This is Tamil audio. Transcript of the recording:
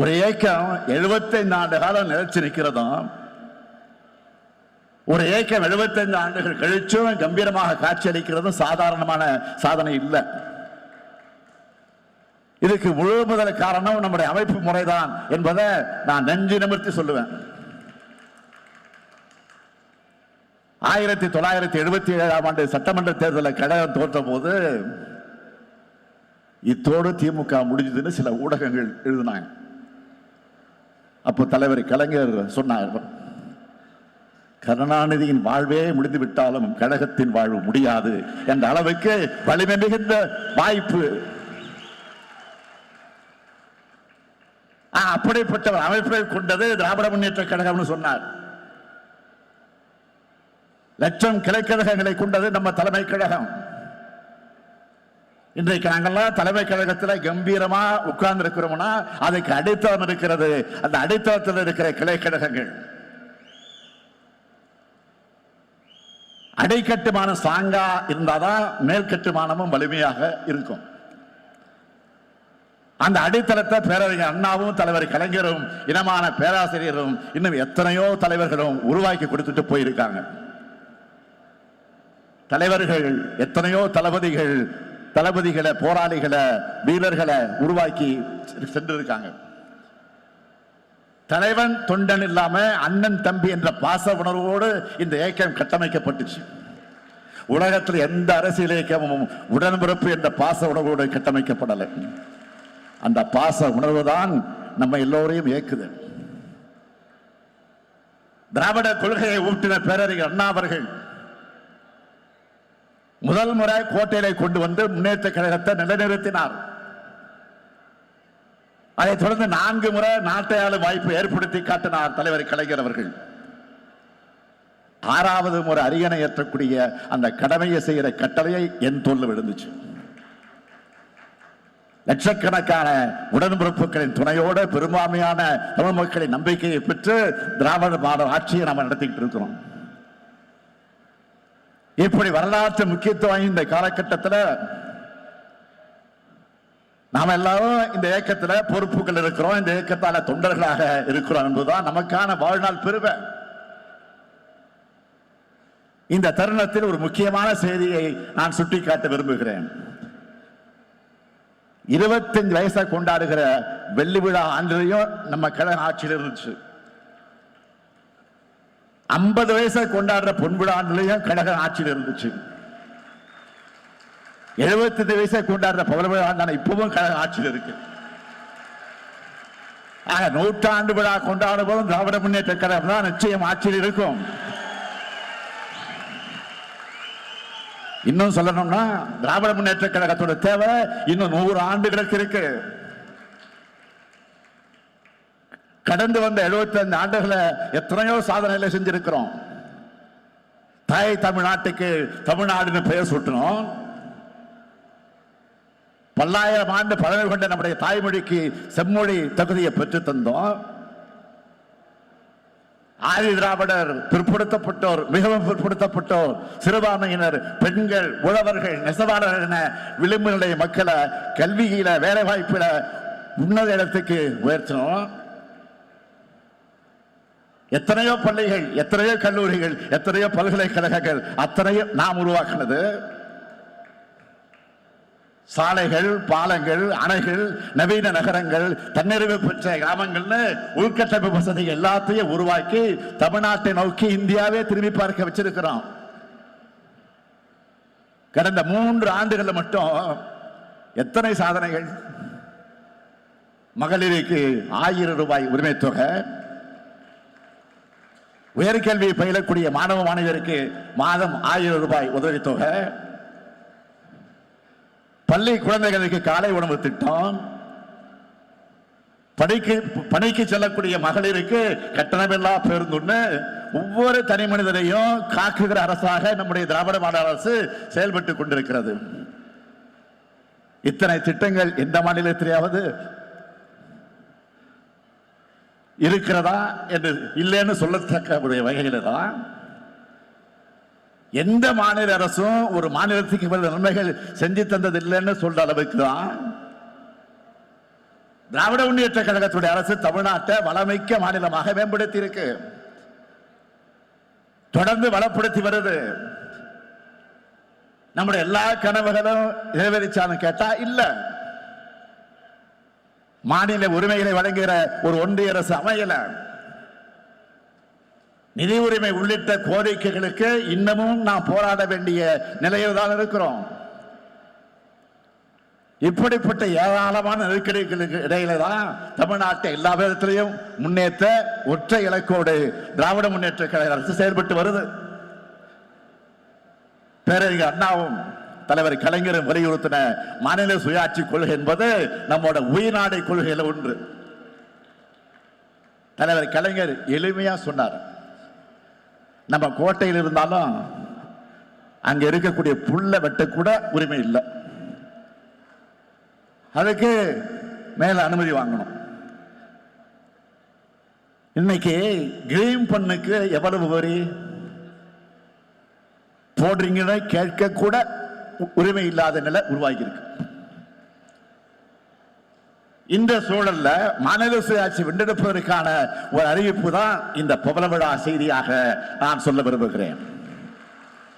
ஒரு இயக்கம் 75 ஆண்டு காலம் நிலைச்சு நிற்கிறதும், ஒரு இயக்கம் 75 ஆண்டுகள் கழிச்சும் கம்பீரமாக காட்சியளிக்கிறதும் சாதாரணமான சாதனை இல்லை. இதுக்கு முழு முதல் காரணம் நம்முடைய அமைப்பு முறைதான் என்பதை நான் நெஞ்சு நிமிர்த்தி சொல்லுவேன். 1977ஆம் ஆண்டு சட்டமன்ற தேர்தலில் கழகம் தோற்ற போது இத்தோடு திமுக முடிஞ்சதுன்னு சில ஊடகங்கள் எழுதினாங்க. அப்போ தலைவர் கலைஞர் சொன்னார், கருணாநிதியின் வாழ்வே முடிந்து விட்டாலும் கழகத்தின் வாழ்வு முடியாது என்ற அளவுக்கு வலிமை மிகுந்த வாய்ப்பு. அப்படிப்பட்ட ஒரு அமைப்பை கொண்டது திராவிட முன்னேற்ற கழகம்னு சொன்னார். லட்சம் கிளைக்கழகங்களை கொண்டது நம்ம தலைமை கழகம். இன்றைக்கு நாங்கள்லாம் தலைமை கழகத்தில் கம்பீரமா உட்கார்ந்து இருக்கிறோம்னா அதுக்கு அடித்தளம் இருக்கிறது. அந்த அடித்தளத்தில் இருக்கிற கிளைக்கழகங்கள் அடிக்கட்டுமானம் ஸ்ட்ராங்கா இருந்தாதான் மேல்கட்டுமானமும் வலிமையாக இருக்கும். அந்த அடித்தளத்தை பேரறிஞர் அண்ணாவும் தலைவர் கலைஞரும் இனமான பேராசிரியரும் இன்னும் எத்தனையோ தலைவர்களும் உருவாக்கி கொடுத்துட்டு போயிருக்காங்க. தலைவர்கள் எத்தனையோ தளபதிகளை போராளிகளை வீரர்களை உருவாக்கி சென்றிருக்காங்க. தலைவன் தொண்டன் இல்லாம அண்ணன் தம்பி என்ற பாச உணர்வோடு இந்த இயக்கம் கட்டமைக்கப்பட்டுச்சு. உலகத்தில் எந்த அரசியல் இயக்கமும் உடன்பிறப்பு என்ற பாச உணர்வோடு கட்டமைக்கப்படலை. அந்த பாச உணர்வு தான் நம்ம எல்லோரையும் இயக்குது. திராவிட கொள்கையை ஊட்டின பேரறிஞர் அண்ணா அவர்கள் முதல் முறை கோட்டையை கொண்டு வந்து முன்னேற்ற கழகத்தை நிலைநிறுத்தினார். அதைத் தொடர்ந்து 4 முறை நாட்டை ஆளும் வாய்ப்பு ஏற்படுத்தி காட்டினார் தலைவர் கலைஞர் அவர்கள். 6வது முறை அரியணை ஏற்றக்கூடிய அந்த கடமையை செய்கிற கட்டளையை என் தோல்ல விழுந்துச்சு. லட்சக்கணக்கான உடன்பிறப்புகளின் துணையோடு பெரும்பான்மையான தமிழ் மக்களின் நம்பிக்கையை பெற்று திராவிட மாடல் ஆட்சியை நாம் நடத்திக்கிட்டு இருக்கிறோம். இப்படி வரலாற்று முக்கியத்துவம் இந்த காலகட்டத்தில் நாம் எல்லாரும் இந்த இயக்கத்தில் பொறுப்புகள் இருக்கிறோம். இந்த இயக்கத்தால தொண்டர்களாக இருக்கிறோம் என்பதுதான் நமக்கான வாழ்நாள் பெருமை. இந்த தருணத்தில் ஒரு முக்கியமான செய்தியை நான் சுட்டிக்காட்ட விரும்புகிறேன். 25 வயசை கொண்டாடுகிற வெள்ளி விழா ஆண்டிலையும் நம்ம கழக ஆட்சியில் இருந்துச்சு. 50 வயசை கொண்டாடுற பொன்விழா ஆண்டிலையும் கழக ஆட்சியில் இருந்துச்சு. 75 வயசை கொண்டாடுற பவள விழா ஆண்டான இப்பவும் கழக ஆட்சியில் இருக்கு. ஆக 100ஆண்டு விழா கொண்டாடும் போதும் திராவிட முன்னேற்ற கழகம் தான் நிச்சயம் ஆட்சியில் இருக்கும். இன்னும் சொல்லணும்னா திராவிட முன்னேற்ற கழகத்தோட தேவை இன்னும் 100 ஆண்டுகளுக்கு இருக்கு. கடந்து வந்த 75 ஆண்டுகளை எத்தனையோ சாதனைகளை செஞ்சிருக்கிறோம். தாய் தமிழ்நாட்டுக்கு தமிழ்நாடுன்னு பெயர் சூட்டணும். பல்லாயிரம் ஆண்டு பழமை கொண்ட நம்முடைய தாய்மொழிக்கு செம்மொழி தகுதியை பெற்று தந்தோம். ஆதி திராவிடர், பிற்படுத்தப்பட்டோர், மிகவும் பிற்படுத்தப்பட்டோர், சிறுபான்மையினர், பெண்கள், உழவர்கள், நெசவாளர்கள் என விளிம்பு நிலை மக்களை கல்வியில வேலை வாய்ப்புல உன்னத இடத்துக்கு உயர்த்தணும். எத்தனையோ பள்ளிகள், எத்தனையோ கல்லூரிகள், எத்தனையோ பல்கலைக்கழகங்கள் அத்தனையும் நாம் உருவாக்கினது. சாலைகள், பாலங்கள், அணைகள், நவீன நகரங்கள், தன்னிறைவு பெற்ற கிராமங்கள்னு உள்கட்டமைப்பு வசதி எல்லாத்தையும் உருவாக்கி தமிழ்நாட்டை நோக்கி இந்தியாவே திரும்பி பார்க்க வச்சிருக்கிறோம். கடந்த 3 ஆண்டுகள் மட்டும் எத்தனை சாதனைகள்! மகளிருக்கு 1000 ரூபாய் உரிமை தொகை, உயர்கல்வி பயிலக்கூடிய மாணவ மாணவியருக்கு மாதம் 1000 ரூபாய் உதவித்தொகை, பள்ளி குழந்தைகளுக்கு காலை உணவு திட்டம், பணிக்கு செல்லக்கூடிய மகளிருக்கு கட்டணமில்லா பேருந்துன்னு ஒவ்வொரு தனி மனிதரையும் காக்குகிற அரசாக நம்முடைய திராவிட மாடல் அரசு செயல்பட்டுக் கொண்டிருக்கிறது. இத்தனை திட்டங்கள் எந்த மாநிலத்திலேயாவது இருக்கிறதா என்று இல்லைன்னு சொல்லத்தக்க வகையில் தான் எந்த மாநில அரசும் ஒரு மாநிலத்துக்கு நன்மைகள் செஞ்சு தந்தது இல்லைன்னு சொல்ற அளவுக்கு தான் திராவிட முன்னேற்ற கழகத்துடைய அரசு தமிழ்நாட்டை வளமிக்க மாநிலமாக மேம்படுத்தி இருக்கு, தொடர்ந்து வளப்படுத்தி வருது. நம்முடைய எல்லா கனவுகளும் நிறைவேறிச்சான்னு கேட்டா இல்ல. மாநில உரிமைகளை வழங்குகிற ஒரு ஒன்றிய அரசு அமையல. நிதி உரிமை உள்ளிட்ட கோரிக்கைகளுக்கு இன்னமும் நாம் போராட வேண்டிய நிலையில் தான் இருக்கிறோம். இப்படிப்பட்ட ஏராளமான நெருக்கடிகளுக்கு இடையில தான் தமிழ்நாட்டை எல்லா விதத்திலையும் முன்னேற்ற ஒற்றை இலக்கோடு திராவிட முன்னேற்ற கழக அரசு செயல்பட்டு வருது. பேரறிஞர் அண்ணாவும் தலைவர் கலைஞரும் வலியுறுத்தின மாநில சுயாட்சி கொள்கை என்பது நம்மோட உயிர்நாடை கொள்கையில ஒன்று. தலைவர் கலைஞர் எளிமையா சொன்னார், நம்ம கோட்டையில் இருந்தாலும் அங்க இருக்கக்கூடிய புல்ல வெட்ட கூட உரிமை இல்லை, அதுக்கு மேல அனுமதி வாங்கணும். இன்னைக்கு கிரீன் பண்ணுக்கு எவ்வளவு வரி போடுறீங்கன்னு கேட்க கூட உரிமை இல்லாத நிலை உருவாகி இருக்கு. இந்த சூழல்ல மாநில சுயாட்சி வென்றெடுப்பதற்கான ஒரு அறிவிப்பு தான் இந்த புகழ விழா செய்தியாக நான் சொல்ல விரும்புகிறேன்.